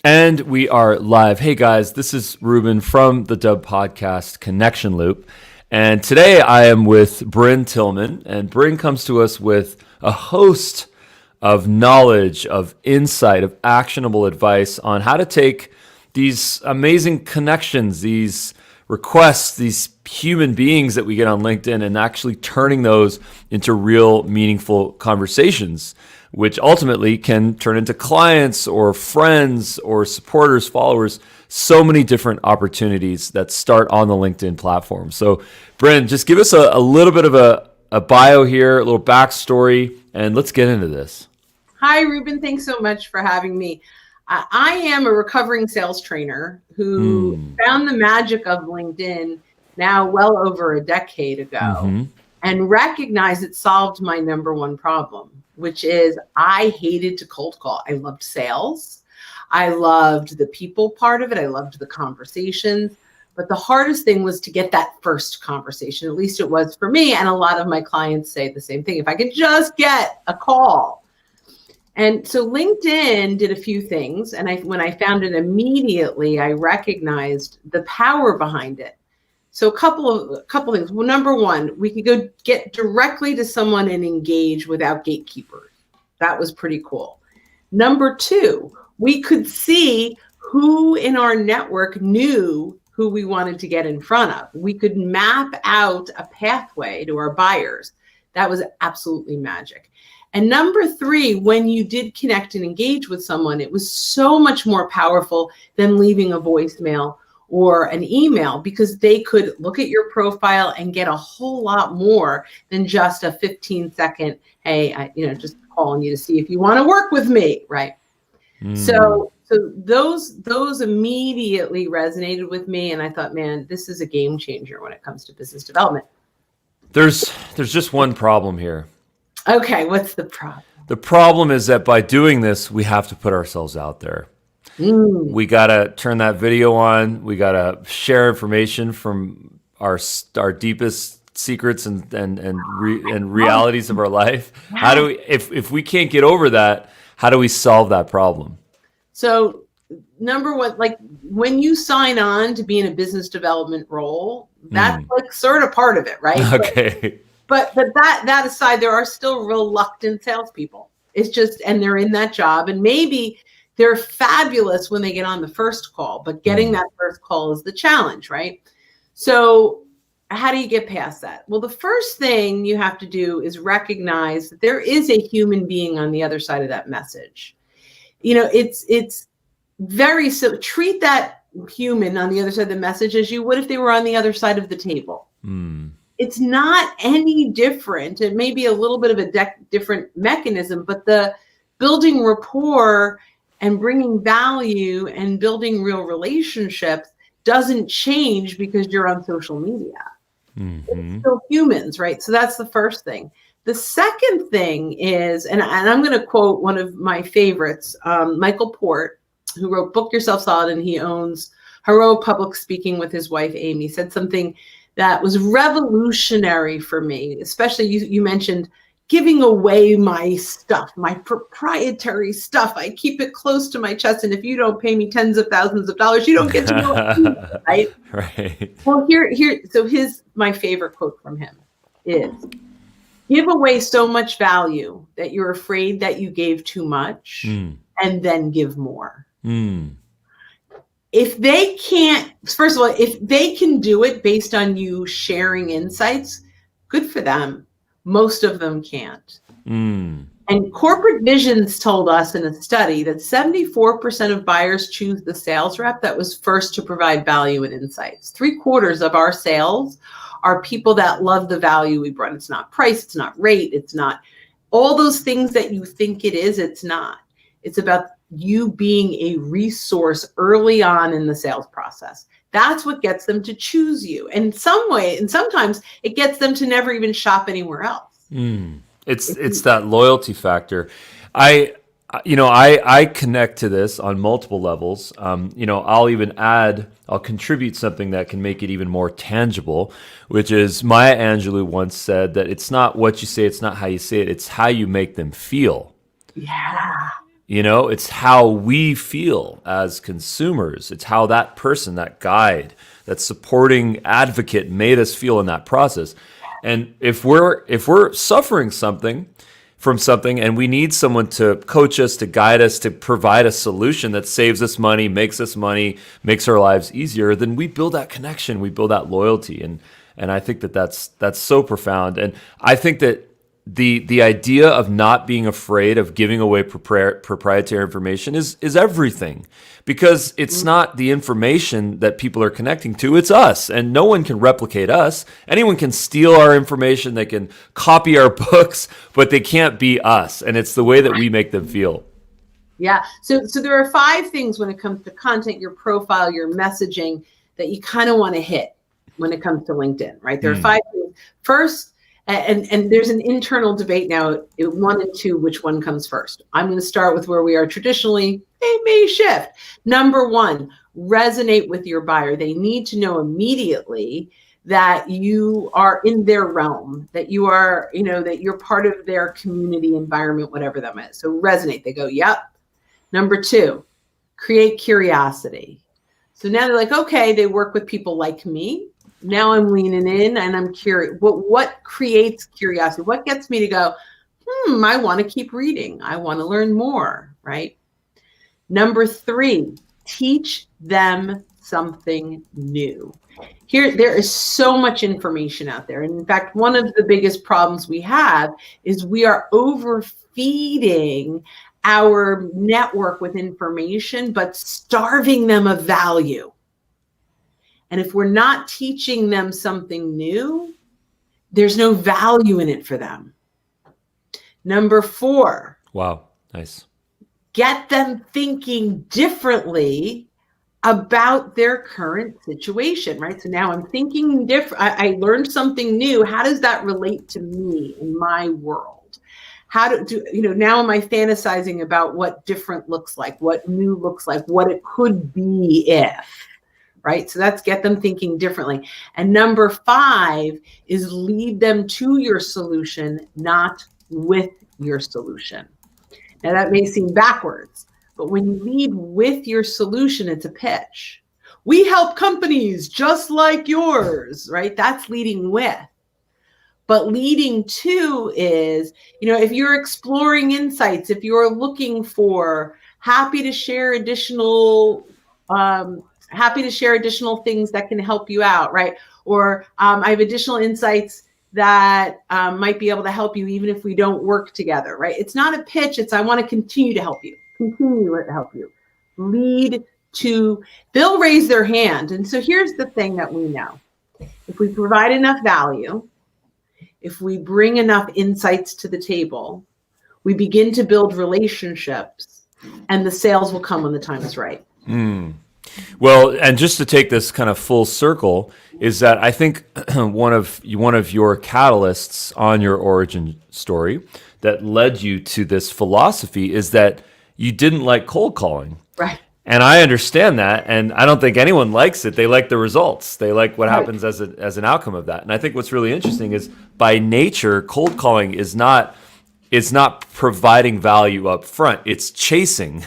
And we are live. Hey guys, this is Ruben from the Dubb podcast Connection Loop. And today I am with Brynne Tillman. And Brynne comes to us with a host of knowledge, of insight, of actionable advice on how to take these amazing connections, these requests, these human beings that we get on LinkedIn and actually turning those into real meaningful conversations, which ultimately can turn into clients or friends or supporters, followers, so many different opportunities that start on the LinkedIn platform. So Brynne, just give us a little bit of a bio here, a little backstory, and let's get into this. Hi, Ruben. Thanks so much for having me. I am a recovering sales trainer who found the magic of LinkedIn now well over a decade ago and recognized it solved my number one problem, which is I hated to cold call. I loved sales. I loved the people part of it. I loved the conversations. But the hardest thing was to get that first conversation. At least it was for me. And a lot of my clients say the same thing. If I could just get a call. And so LinkedIn did a few things. And when I found it immediately, I recognized the power behind it. So a couple of things. Well, number one, we could go get directly to someone and engage without gatekeepers. That was pretty cool. Number two, we could see who in our network knew who we wanted to get in front of. We could map out a pathway to our buyers. That was absolutely magic. And number three, when you did connect and engage with someone, it was so much more powerful than leaving a voicemail or an email, because they could look at your profile and get a whole lot more than just a 15-second, hey, just calling you to see if you want to work with me, right? So those immediately resonated with me, and I thought, man, this is a game changer when it comes to business development. There's just one problem here. Okay, what's the problem? The problem is that by doing this, we have to put ourselves out there. We got to turn that video on. We got to share information from our deepest secrets and realities of our life. How do we, if we can't get over that, how do we solve that problem? So number one, like when you sign on to be in a business development role, that's like sort of part of it, right? Okay. But that aside, there are still reluctant salespeople. It's just, and they're in that job, and maybe they're fabulous when they get on the first call, but getting that first call is the challenge, right? So how do you get past that? Well, the first thing you have to do is recognize that there is a human being on the other side of that message. It's very simple. Treat that human on the other side of the message as you would if they were on the other side of the table. It's not any different. It may be a little bit of a different mechanism, but the building rapport and bringing value and building real relationships doesn't change because you're on social media. It's still humans, right? So that's the first thing. The second thing is, and I'm going to quote one of my favorites, Michael Port, who wrote Book Yourself Solid, and he owns Heroic Public Speaking with his wife, Amy, said something that was revolutionary for me, especially you mentioned giving away my stuff, my proprietary stuff. I keep it close to my chest. And if you don't pay me tens of thousands of dollars, you don't get to know it, right? Right. Well, so my favorite quote from him is, give away so much value that you're afraid that you gave too much, and then give more. If they can't, first of all, if they can do it based on you sharing insights, good for them. Most of them can't. And Corporate Visions told us in a study that 74% of buyers choose the sales rep that was first to provide value and insights. 3/4 of our sales are people that love the value we brought. It's not price, it's not rate, it's not all those things that you think it is, it's not. It's about you being a resource early on in the sales process. That's what gets them to choose you. And sometimes it gets them to never even shop anywhere else. It's that loyalty factor. I connect to this on multiple levels. I'll contribute something that can make it even more tangible, which is Maya Angelou once said that it's not what you say, it's not how you say it, it's how you make them feel. Yeah. It's how we feel as consumers. It's how that person, that guide, that supporting advocate made us feel in that process. And if we're suffering from something and we need someone to coach us, to guide us, to provide a solution that saves us money, makes our lives easier, then we build that connection, we build that loyalty. And I think that's so profound. And I think that the idea of not being afraid of giving away proprietary information is everything, because it's not the information that people are connecting to, it's us, and no one can replicate us. Anyone can steal our information, they can copy our books, but they can't be us, and it's the way that we make them feel. Yeah. So there are 5 things when it comes to content, your profile, your messaging, that you kind of want to hit when it comes to LinkedIn, right? There are 5 things. First, and there's an internal debate now, 1 and 2, which one comes first. I'm going to start with where we are traditionally. They may shift. Number 1, resonate with your buyer. They need to know immediately that you are in their realm, that you are, that you're part of their community environment, whatever that is. So resonate. They go, yep. Number 2, create curiosity. So now they're like, okay, they work with people like me. Now I'm leaning in and I'm curious. What creates curiosity? What gets me to go, I want to keep reading. I want to learn more, right? Number 3, teach them something new. There is so much information out there. And in fact, one of the biggest problems we have is we are overfeeding our network with information, but starving them of value. And if we're not teaching them something new, there's no value in it for them. Number 4. Wow, nice. Get them thinking differently about their current situation, right? So now I'm thinking different. I learned something new. How does that relate to me in my world? Now am I fantasizing about what different looks like, what new looks like, what it could be if, right? So that's get them thinking differently. And number 5 is lead them to your solution, not with your solution. Now that may seem backwards, but when you lead with your solution, it's a pitch. We help companies just like yours, right? That's leading with. But leading to is, if you're exploring insights, if you're looking for, happy to share additional things that can help you out, right? Or I have additional insights that might be able to help you even if we don't work together, right? It's not a pitch. It's I want to continue to help you. Lead to, they'll raise their hand. And so here's the thing that we know. If we provide enough value, if we bring enough insights to the table, we begin to build relationships, and the sales will come when the time is right. Well, and just to take this kind of full circle, is that I think one of your catalysts on your origin story that led you to this philosophy is that you didn't like cold calling. Right. And I understand that, and I don't think anyone likes it. They like the results. They like what happens as an outcome of that. And I think what's really interesting is, by nature, cold calling is not providing value up front. It's chasing.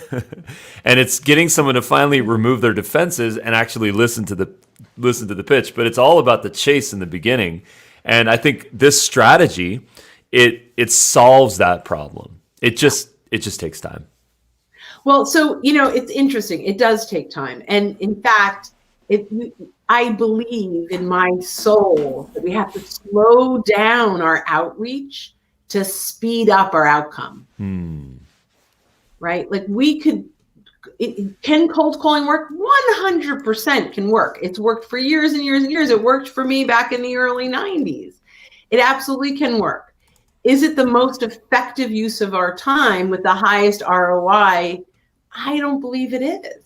And it's getting someone to finally remove their defenses and actually listen to the pitch. But it's all about the chase in the beginning. And I think this strategy, it solves that problem. It just takes time. Well, so, it's interesting. It does take time. And in fact, I believe in my soul that we have to slow down our outreach to speed up our outcome. Right? Like can cold calling work? 100% can work. It's worked for years and years and years. It worked for me back in the early 90s. It absolutely can work. Is it the most effective use of our time with the highest ROI? I don't believe it is.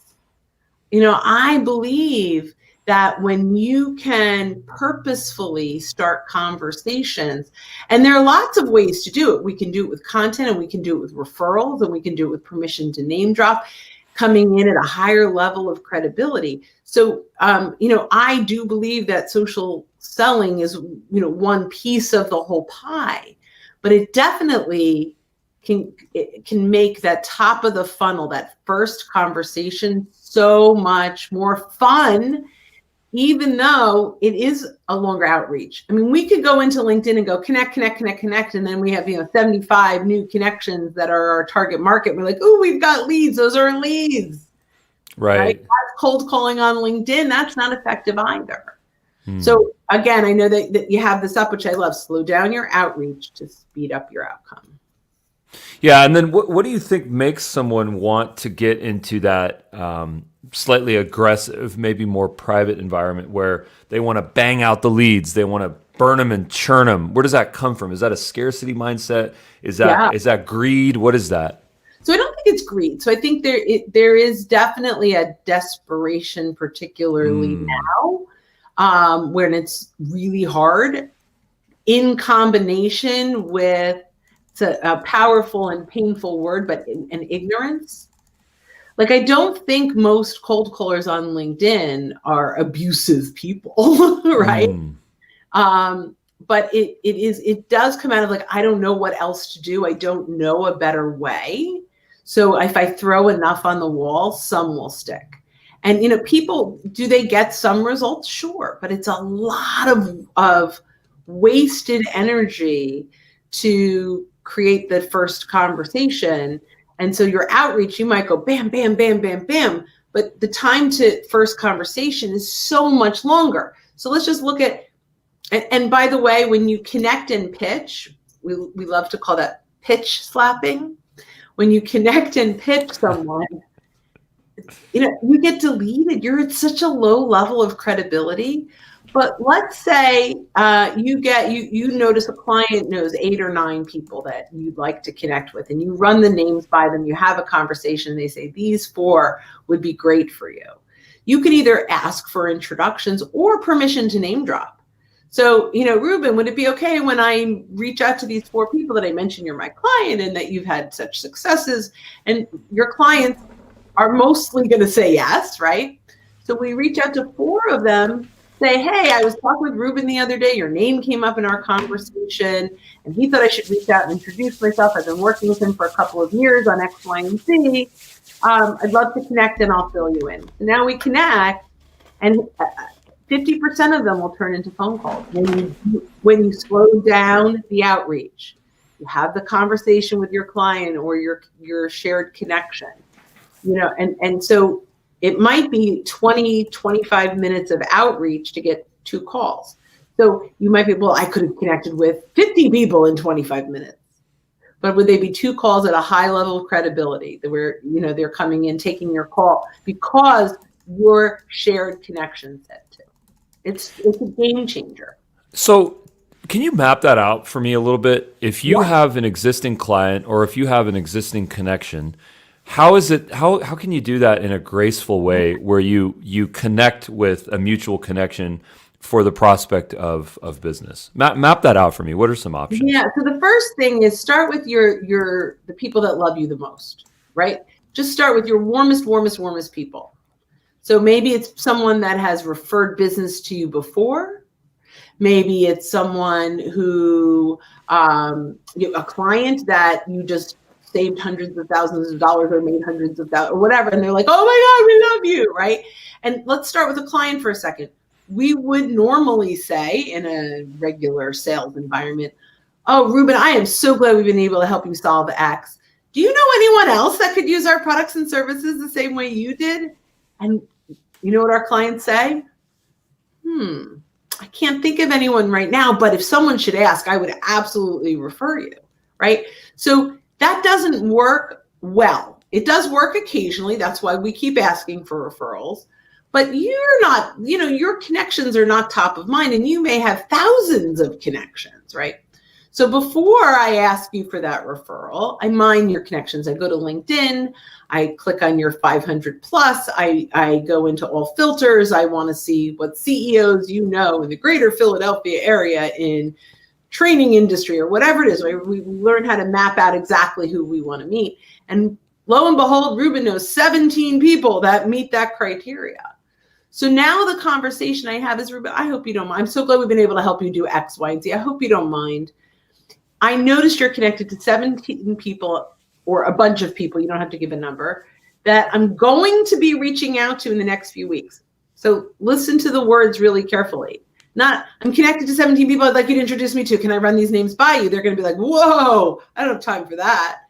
I believe that when you can purposefully start conversations, and there are lots of ways to do it. We can do it with content, and we can do it with referrals, and we can do it with permission to name drop, coming in at a higher level of credibility. So, I do believe that social selling is, one piece of the whole pie, but it definitely can make that top of the funnel, that first conversation, so much more fun, even though it is a longer outreach. I mean, we could go into LinkedIn and go connect, and then we have 75 new connections that are our target market. We're like, oh, we've got leads. Those are leads, right? That's cold calling on LinkedIn. That's not effective either. So again, I know that you have this up, which I love. Slow down your outreach to speed up your outcome. Yeah, and then what do you think makes someone want to get into that slightly aggressive, maybe more private environment where they want to bang out the leads, they want to burn them and churn them? Where does that come from? Is that a scarcity mindset? Is that greed? What is that? So I don't think it's greed. So I think there is definitely a desperation, particularly now, when it's really hard, in combination with, it's a powerful and painful word, but an ignorance. Like, I don't think most cold callers on LinkedIn are abusive people, right? But it does come out of like, I don't know what else to do. I don't know a better way. So if I throw enough on the wall, some will stick. And, people, do they get some results? Sure. But it's a lot of wasted energy to create the first conversation. And so your outreach, you might go bam, bam, bam, bam, bam. But the time to first conversation is so much longer. So let's just look at, and by the way, when you connect and pitch, we love to call that pitch slapping. When you connect and pitch someone, you get deleted. You're at such a low level of credibility. But let's say you notice a client knows 8 or 9 people that you'd like to connect with, and you run the names by them. You have a conversation. They say these 4 would be great for you. You can either ask for introductions or permission to name drop. So, Ruben, would it be okay when I reach out to these 4 people that I mentioned you're my client and that you've had such successes? And your clients are mostly going to say yes, right? So we reach out to 4 of them, say, hey, I was talking with Ruben the other day. Your name came up in our conversation, and he thought I should reach out and introduce myself. I've been working with him for a couple of years on X, Y, and Z. I'd love to connect, and I'll fill you in. So now we connect, and 50% of them will turn into phone calls. When you slow down the outreach, you have the conversation with your client or your shared connection, and so it might be 20, 25 minutes of outreach to get 2 calls. So you might be, well, I could have connected with 50 people in 25 minutes. But would they be 2 calls at a high level of credibility where, they're coming in, taking your call because your shared connection set to? It's a game changer. So can you map that out for me a little bit? If you have an existing client or if you have an existing connection, how can you do that in a graceful way where you connect with a mutual connection for the prospect of business? Map that out for me. What are some options? Yeah. So the first thing is start with the people that love you the most, right? Just start with your warmest people. So maybe it's someone that has referred business to you before. Maybe it's someone who, a client that you just saved hundreds of thousands of dollars or made hundreds of thousands or whatever. And they're like, oh my God, we love you, right? And let's start with a client for a second. We would normally say in a regular sales environment, oh, Ruben, I am so glad we've been able to help you solve X. Do you know anyone else that could use our products and services the same way you did? And you know what our clients say? I can't think of anyone right now, but if someone should ask, I would absolutely refer you, right? So that doesn't work well. It does work occasionally. That's why we keep asking for referrals. But you're not, your connections are not top of mind, and you may have thousands of connections, right? So before I ask you for that referral, I mine your connections. I go to LinkedIn, I click on your 500 plus, I go into all filters. I want to see what CEOs in the greater Philadelphia area in training industry or whatever it is. We learn how to map out exactly who we want to meet. And lo and behold, Ruben knows 17 people that meet that criteria. So now the conversation I have is, Ruben, I hope you don't mind. I'm so glad we've been able to help you do X, Y, and Z. I hope you don't mind. I noticed you're connected to 17 people, or a bunch of people, you don't have to give a number, that I'm going to be reaching out to in the next few weeks. So listen to the words really carefully. Not, I'm connected to 17 people I'd like you to introduce me to. Can I run these names by you? They're going to be like, whoa, I don't have time for that.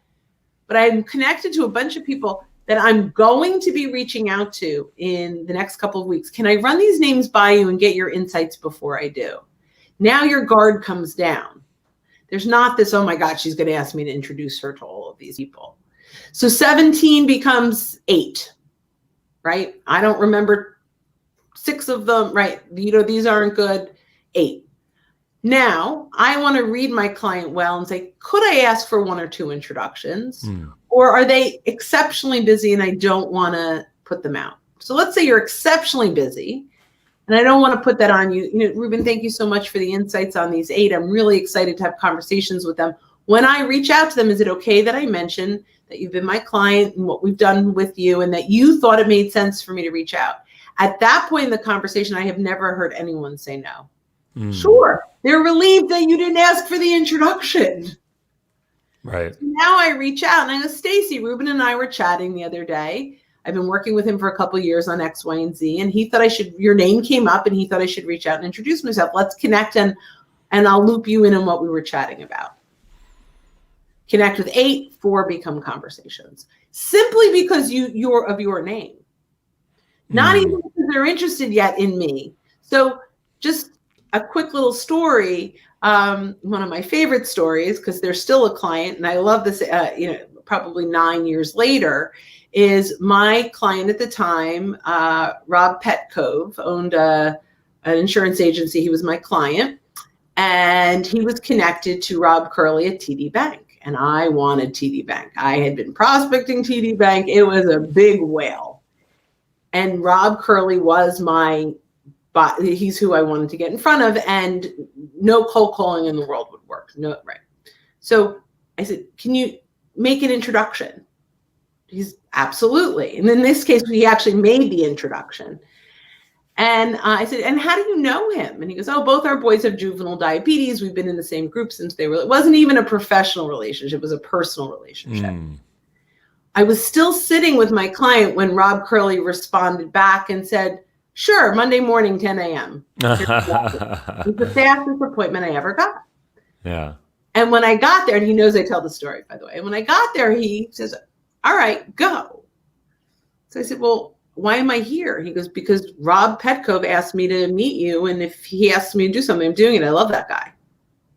But I'm connected to a bunch of people that I'm going to be reaching out to in the next couple of weeks. Can I run these names by you and get your insights before I do? Now your guard comes down. There's not this, oh my God, she's going to ask me to introduce her to all of these people. So 17 becomes 8, right? I don't remember 6 of them, right? These aren't good. 8. Now I want to read my client well and say, could I ask for 1 or 2 introductions? Or are they exceptionally busy and I don't want to put them out? So let's say you're exceptionally busy and I don't want to put that on you. Ruben, thank you so much for the insights on these 8. I'm really excited to have conversations with them. When I reach out to them, is it okay that I mention that you've been my client and what we've done with you and that you thought it made sense for me to reach out? At that point in the conversation, I have never heard anyone say no. Sure. They're relieved that you didn't ask for the introduction. Right. So now I reach out and I go, Stacy, Ruben and I were chatting the other day. I've been working with him for a couple of years on X, Y, and Z. And he thought your name came up and he thought I should reach out and introduce myself. Let's connect and I'll loop you in on what we were chatting about. Connect with 8, 4 become conversations. Simply because you're of your name. Not even because they're interested yet in me. So just a quick little story. One of my favorite stories, because they're still a client, and I love this, probably 9 years later, is my client at the time, Rob Petcove, owned an insurance agency. He was my client, and he was connected to Rob Curley at TD Bank, and I wanted TD Bank. I had been prospecting TD Bank. It was a big whale, and Rob Curley was he's who I wanted to get in front of, and no cold calling in the world would work. No, right. So I said, can you make an introduction? He's absolutely. And in this case, he actually made the introduction. And I said, and how do you know him? And he goes, oh, both our boys have juvenile diabetes. We've been in the same group since they were, it wasn't even a professional relationship. It was a personal relationship. I was still sitting with my client when Rob Curley responded back and said, sure, Monday morning, 10 a.m. It was the fastest appointment I ever got. Yeah. And when I got there, and he knows I tell the story, by the way. And when I got there, he says, all right, go. So I said, well, why am I here? He goes, because Rob Petcove asked me to meet you. And if he asks me to do something, I'm doing it. I love that guy.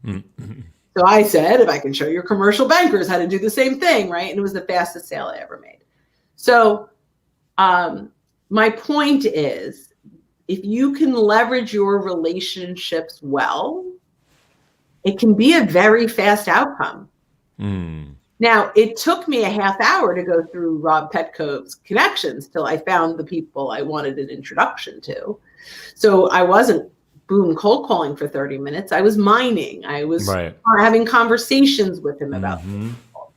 So I said, if I can show your commercial bankers how to do the same thing, right? And it was the fastest sale I ever made. So my point is, if you can leverage your relationships well, it can be a very fast outcome. Now, it took me a half hour to go through Rob Petcove's connections till I found the people I wanted an introduction to. So I wasn't cold calling for 30 minutes. I was mining. I was having conversations with him about people.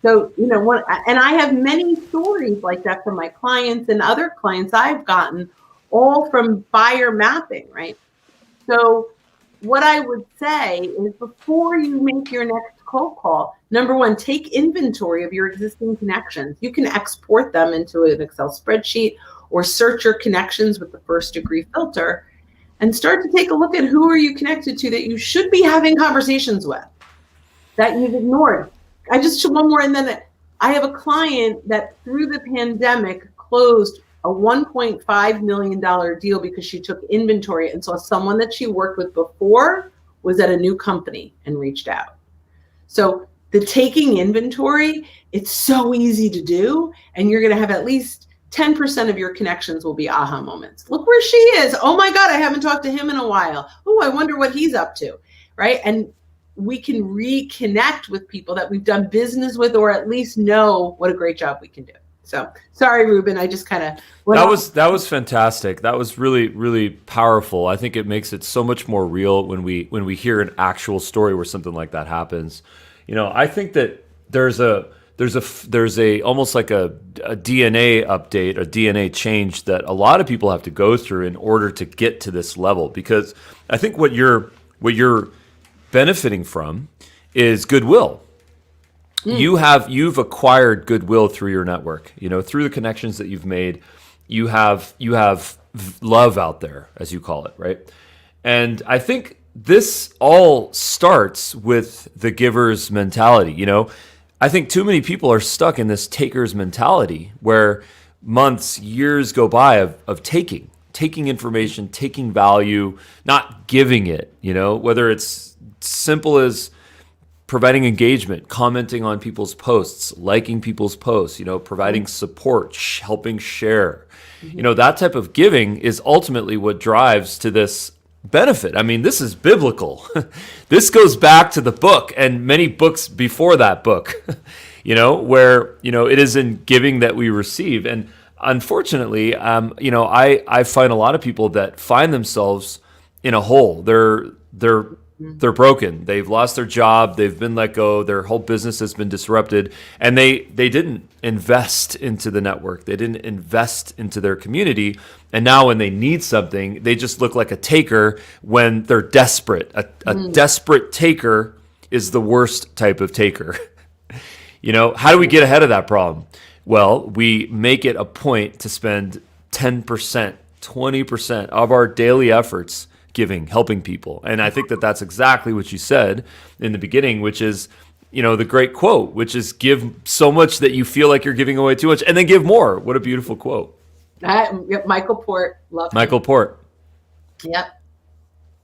So, and I have many stories like that from my clients and other clients I've gotten, all from buyer mapping, right? So what I would say is before you make your next cold call, number 1, take inventory of your existing connections. You can export them into an Excel spreadsheet or search your connections with the first degree filter and start to take a look at who are you connected to that you should be having conversations with that you've ignored. I just one more, and then I have a client that through the pandemic closed a $1.5 million deal because she took inventory and saw someone that she worked with before was at a new company and reached out. So the taking inventory, it's so easy to do. And you're going to have at least 10% of your connections will be aha moments. Look where she is. Oh my God, I haven't talked to him in a while. Oh, I wonder what he's up to, right? And we can reconnect with people that we've done business with, or at least know what a great job we can do. So sorry, Ruben, I just kind of that was fantastic. That was really, really powerful. I think it makes it so much more real when we hear an actual story where something like that happens. I think that there's a almost like a DNA update, a DNA change that a lot of people have to go through in order to get to this level. Because I think what you're benefiting from is goodwill. You've acquired goodwill through your network, through the connections that you've made. You have love out there, as you call it, right? And I think this all starts with the giver's mentality. I think too many people are stuck in this taker's mentality where months, years go by of taking information, taking value, not giving it, whether it's simple as providing engagement, commenting on people's posts, liking people's posts, providing support, helping share. That type of giving is ultimately what drives to this benefit. I mean, this is biblical. This goes back to the book and many books before that book, where, it is in giving that we receive. And unfortunately, I find a lot of people that find themselves in a hole. They're broken. They've lost their job. They've been let go. Their whole business has been disrupted. And they didn't invest into the network. They didn't invest into their community. And now when they need something, they just look like a taker when they're desperate. A desperate taker is the worst type of taker. How do we get ahead of that problem? Well, we make it a point to spend 10%, 20% of our daily efforts giving, helping people. And I think that that's exactly what you said in the beginning, which is, the great quote, which is give so much that you feel like you're giving away too much and then give more. What a beautiful quote. Michael Port. Love Michael Port. Yep.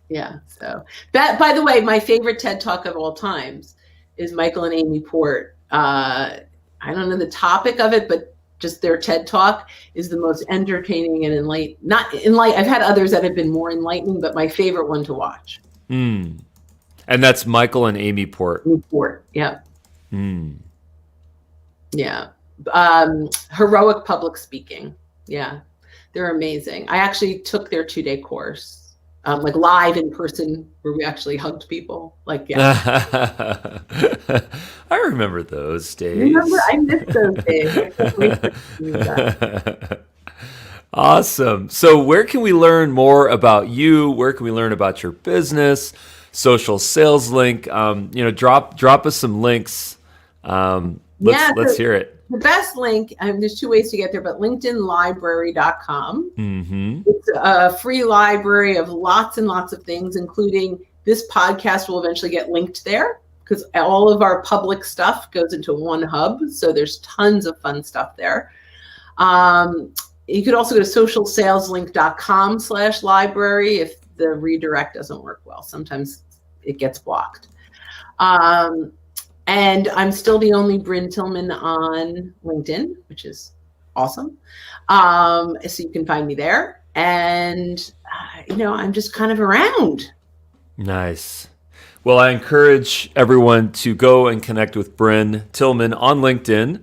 Yeah. So that, by the way, my favorite TED Talk of all times is Michael and Amy Port. I don't know the topic of it, but just their TED Talk is the most entertaining and I've had others that have been more enlightening, but my favorite one to watch. And that's Michael and Amy Port. Yeah. Yeah. Heroic public speaking. Yeah. They're amazing. I actually took their 2-day course. Like live in person where we actually hugged people. I remember those days. I missed those days. Awesome. So where can we learn more about you? Where can we learn about your business? Social Sales Link. Drop us some links. Let's hear it. The best link, there's 2 ways to get there, but LinkedInlibrary.com. It's a free library of lots and lots of things, including this podcast will eventually get linked there because all of our public stuff goes into one hub. So there's tons of fun stuff there. You could also go to socialsaleslink.com/library if the redirect doesn't work well. Sometimes it gets blocked. And I'm still the only Brynne Tillman on LinkedIn, which is awesome. So you can find me there. And, I'm just kind of around. Nice. Well, I encourage everyone to go and connect with Brynne Tillman on LinkedIn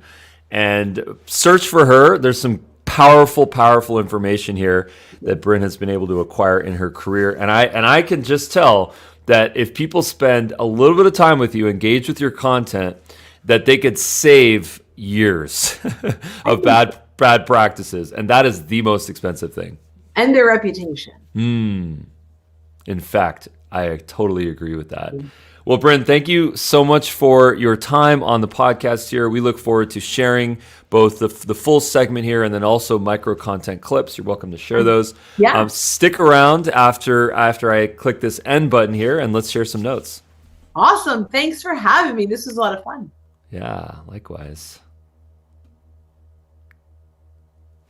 and search for her. There's some powerful, powerful information here that Brynne has been able to acquire in her career. And I can just tell that if people spend a little bit of time with you, engage with your content, that they could save years of bad practices. And that is the most expensive thing. And their reputation. In fact, I totally agree with that. Well, Brynne, thank you so much for your time on the podcast here. We look forward to sharing both the full segment here and then also micro content clips. You're welcome to share those. Yeah. Stick around after I click this end button here and let's share some notes. Awesome. Thanks for having me. This was a lot of fun. Yeah, likewise.